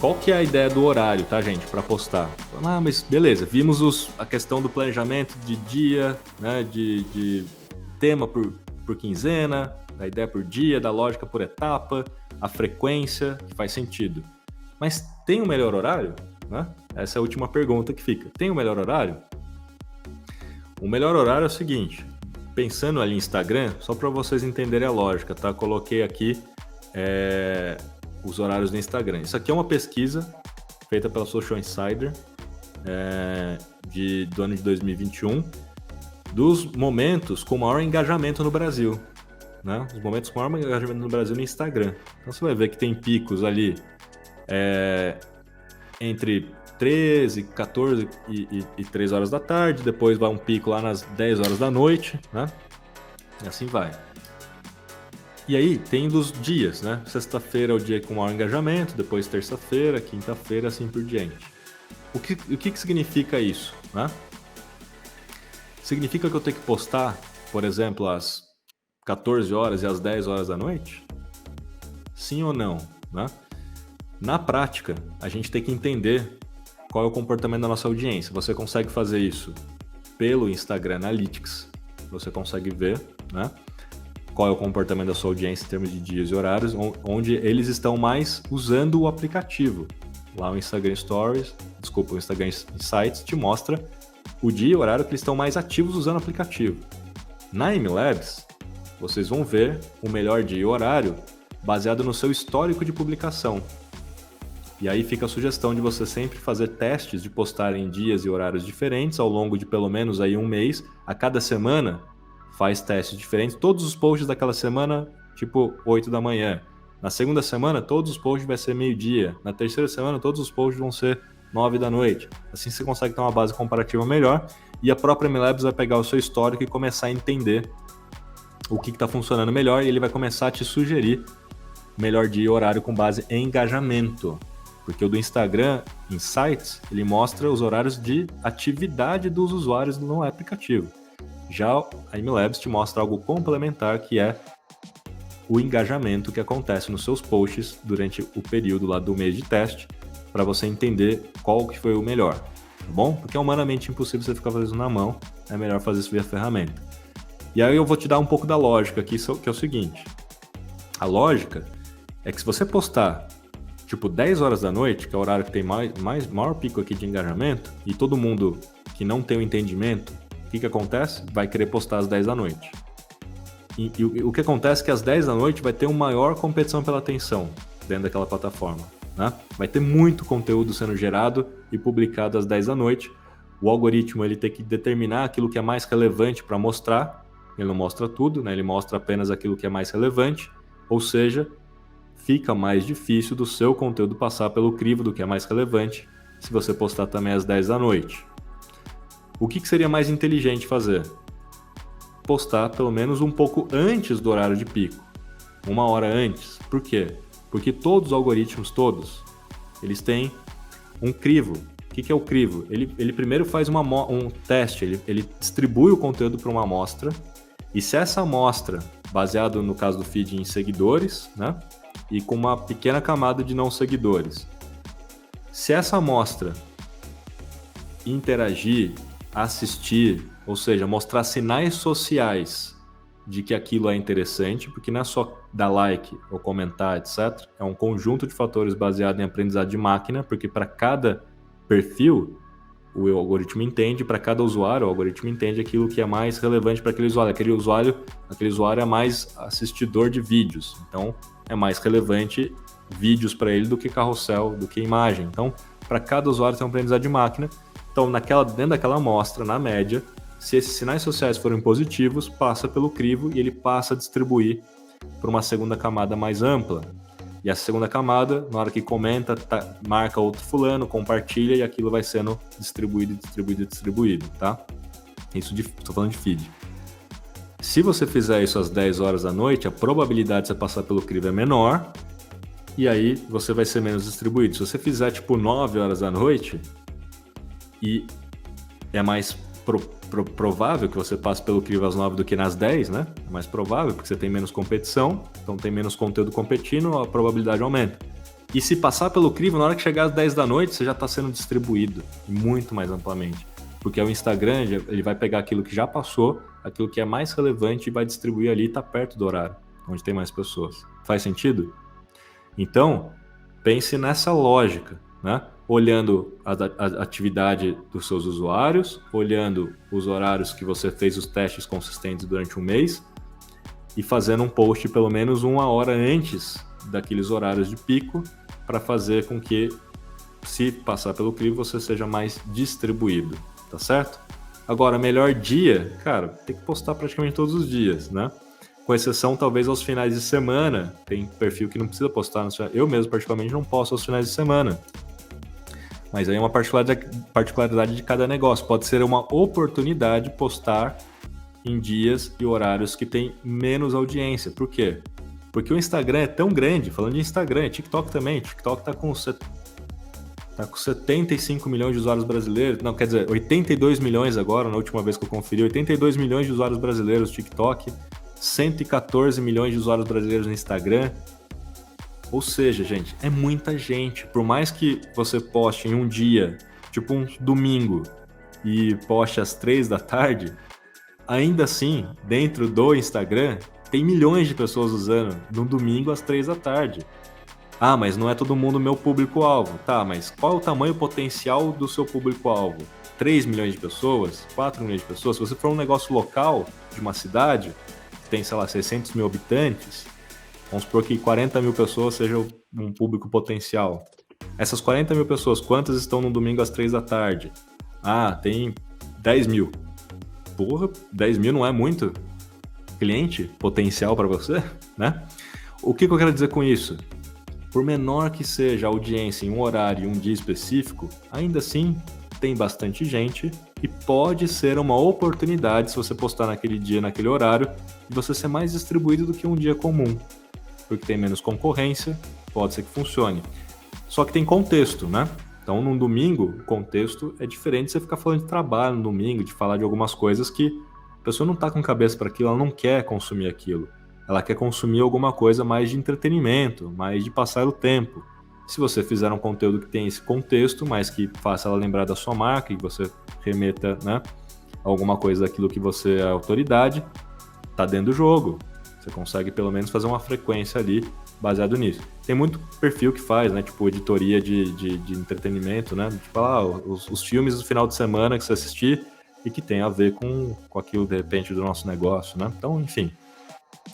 qual que é a ideia do horário, tá, gente, para postar? Ah, mas beleza, vimos a questão do planejamento de dia, né, de tema por quinzena, da ideia por dia, da lógica por etapa, a frequência, que faz sentido. Mas tem um melhor horário? Né? Essa é a última pergunta que fica. Tem um melhor horário? O melhor horário é o seguinte, pensando ali em Instagram, só para vocês entenderem a lógica, tá? Coloquei aqui os horários do Instagram. Isso aqui é uma pesquisa feita pela Social Insider do ano de 2021, dos momentos com maior engajamento no Brasil. Né? Os momentos com maior engajamento no Brasil no Instagram. Então você vai ver que tem picos ali entre 13, 14 e 3 horas da tarde, depois vai um pico lá nas 10 horas da noite, né? E assim vai. E aí tem dos dias, né? Sexta-feira é o dia com maior engajamento, depois terça-feira, quinta-feira, assim por diante. O que significa isso, né? Significa que eu tenho que postar, por exemplo, às 14 horas e às 10 horas da noite? Sim ou não, né? Na prática, a gente tem que entender qual é o comportamento da nossa audiência. Você consegue fazer isso pelo Instagram Analytics, você consegue ver, né, qual é o comportamento da sua audiência em termos de dias e horários, onde eles estão mais usando o aplicativo. Lá o Instagram Stories, o Instagram Insights te mostra o dia e o horário que eles estão mais ativos usando o aplicativo. Na MLabs, vocês vão ver o melhor dia e horário baseado no seu histórico de publicação. E aí fica a sugestão de você sempre fazer testes de postar em dias e horários diferentes ao longo de pelo menos aí um mês. A cada semana faz testes diferentes. Todos os posts daquela semana, tipo 8 da manhã. Na segunda semana, todos os posts vai ser meio-dia. Na terceira semana, todos os posts vão ser 9 da noite. Assim você consegue ter uma base comparativa melhor. E a própria MLabs vai pegar o seu histórico e começar a entender o que está funcionando melhor. E ele vai começar a te sugerir melhor dia e horário com base em engajamento. Porque o do Instagram Insights, ele mostra os horários de atividade dos usuários no aplicativo. Já a MLabs te mostra algo complementar, que é o engajamento que acontece nos seus posts durante o período lá do mês de teste, para você entender qual que foi o melhor, tá bom? Porque é humanamente impossível você ficar fazendo isso na mão, é melhor fazer isso via ferramenta. E aí eu vou te dar um pouco da lógica aqui, que é o seguinte. A lógica é que se você postar tipo 10 horas da noite, que é o horário que tem maior pico aqui de engajamento, e todo mundo que não tem o entendimento, o que acontece? Vai querer postar às 10 da noite. E o que acontece é que às 10 da noite vai ter uma maior competição pela atenção dentro daquela plataforma. Né? Vai ter muito conteúdo sendo gerado e publicado às 10 da noite. O algoritmo ele tem que determinar aquilo que é mais relevante para mostrar. Ele não mostra tudo, né? Ele mostra apenas aquilo que é mais relevante, ou seja, fica mais difícil do seu conteúdo passar pelo crivo do que é mais relevante se você postar também às 10 da noite. O que seria mais inteligente fazer? Postar pelo menos um pouco antes do horário de pico, 1 hora antes. Por quê? Porque todos os algoritmos, eles têm um crivo. O que é o crivo? Ele primeiro faz um teste, ele distribui o conteúdo para uma amostra, e se essa amostra, baseado no caso do feed em seguidores, né, e com uma pequena camada de não seguidores, se essa amostra interagir, assistir, ou seja, mostrar sinais sociais de que aquilo é interessante, porque não é só dar like ou comentar, etc. É um conjunto de fatores baseado em aprendizado de máquina, porque para cada perfil, o algoritmo entende, para cada usuário, o algoritmo entende aquilo que é mais relevante para aquele usuário. Aquele usuário é mais assistidor de vídeos, então é mais relevante vídeos para ele do que carrossel, do que imagem. Então, para cada usuário tem um aprendizado de máquina. Então, dentro daquela amostra, na média, se esses sinais sociais forem positivos, passa pelo crivo e ele passa a distribuir para uma segunda camada mais ampla. E essa segunda camada, na hora que comenta, marca outro fulano, compartilha e aquilo vai sendo distribuído, tá? Estou falando de feed. Se você fizer isso às 10 horas da noite, a probabilidade de você passar pelo crivo é menor e aí você vai ser menos distribuído. Se você fizer tipo 9 horas da noite, e é mais provável que você passe pelo crivo às 9 do que nas 10, né? É mais provável, porque você tem menos competição, então tem menos conteúdo competindo, a probabilidade aumenta. E se passar pelo crivo, na hora que chegar às 10 da noite, você já está sendo distribuído muito mais amplamente. Porque o Instagram, ele vai pegar aquilo que já passou, aquilo que é mais relevante e vai distribuir ali e está perto do horário, onde tem mais pessoas. Faz sentido? Então, pense nessa lógica, né? Olhando a atividade dos seus usuários, olhando os horários que você fez os testes consistentes durante um mês e fazendo um post pelo menos 1 hora antes daqueles horários de pico para fazer com que, se passar pelo crivo, você seja mais distribuído, tá certo? Agora, melhor dia, cara, tem que postar praticamente todos os dias, né? Com exceção, talvez, aos finais de semana. Tem perfil que não precisa postar. Eu mesmo, particularmente, não posto aos finais de semana. Mas aí é uma particularidade de cada negócio. Pode ser uma oportunidade postar em dias e horários que tem menos audiência. Por quê? Porque o Instagram é tão grande, falando de Instagram, TikTok também. TikTok tá com 75 milhões de usuários brasileiros. Não, quer dizer, 82 milhões agora, na última vez que eu conferi. 82 milhões de usuários brasileiros no TikTok. 114 milhões de usuários brasileiros no Instagram. Ou seja, gente, é muita gente. Por mais que você poste em um dia, tipo um domingo, e poste às 3 da tarde, ainda assim, dentro do Instagram, tem milhões de pessoas usando no domingo às 3 da tarde. Ah, mas não é todo mundo meu público-alvo. Tá, mas qual é o tamanho potencial do seu público-alvo? 3 milhões de pessoas? 4 milhões de pessoas? Se você for um negócio local de uma cidade, que tem, sei lá, 600 mil habitantes, vamos supor que 40 mil pessoas seja um público potencial. Essas 40 mil pessoas, quantas estão no domingo às 3 da tarde? Ah, tem 10 mil. Porra, 10 mil não é muito cliente potencial para você, né? O que eu quero dizer com isso? Por menor que seja a audiência em um horário e um dia específico, ainda assim tem bastante gente e pode ser uma oportunidade, se você postar naquele dia, naquele horário, de você ser mais distribuído do que um dia comum. Porque tem menos concorrência, pode ser que funcione. Só que tem contexto, né? Então, num domingo, o contexto é diferente de você ficar falando de trabalho no domingo, de falar de algumas coisas que a pessoa não está com cabeça para aquilo, ela não quer consumir aquilo. Ela quer consumir alguma coisa mais de entretenimento, mais de passar o tempo. Se você fizer um conteúdo que tem esse contexto, mas que faça ela lembrar da sua marca e você remeta, né, alguma coisa daquilo que você é autoridade, tá dentro do jogo. Você consegue pelo menos fazer uma frequência ali baseado nisso. Tem muito perfil que faz, né? Tipo, editoria de entretenimento, né? Tipo, os filmes do final de semana que você assistir e que tem a ver com aquilo, de repente, do nosso negócio, né? Então, enfim,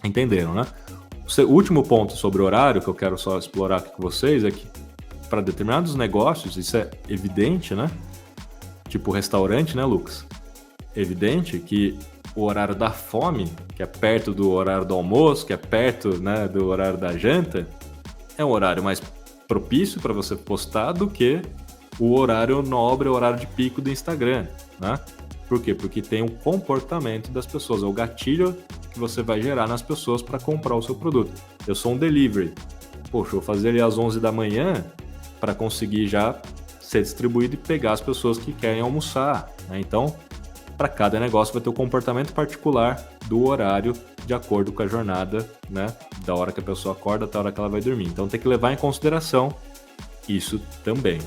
entenderam, né? O último ponto sobre o horário que eu quero só explorar aqui com vocês é que para determinados negócios, isso é evidente, né? Tipo restaurante, né, Lucas? Evidente que o horário da fome, que é perto do horário do almoço, que é perto, né, do horário da janta, é um horário mais propício para você postar do que o horário nobre, o horário de pico do Instagram, né? Por quê? Porque tem um comportamento das pessoas, é o gatilho que você vai gerar nas pessoas para comprar o seu produto. Eu sou um delivery. Poxa, eu vou fazer ali às 11 da manhã para conseguir já ser distribuído e pegar as pessoas que querem almoçar, né? Então, para cada negócio vai ter um comportamento particular do horário de acordo com a jornada, né? Da hora que a pessoa acorda até a hora que ela vai dormir. Então tem que levar em consideração isso também.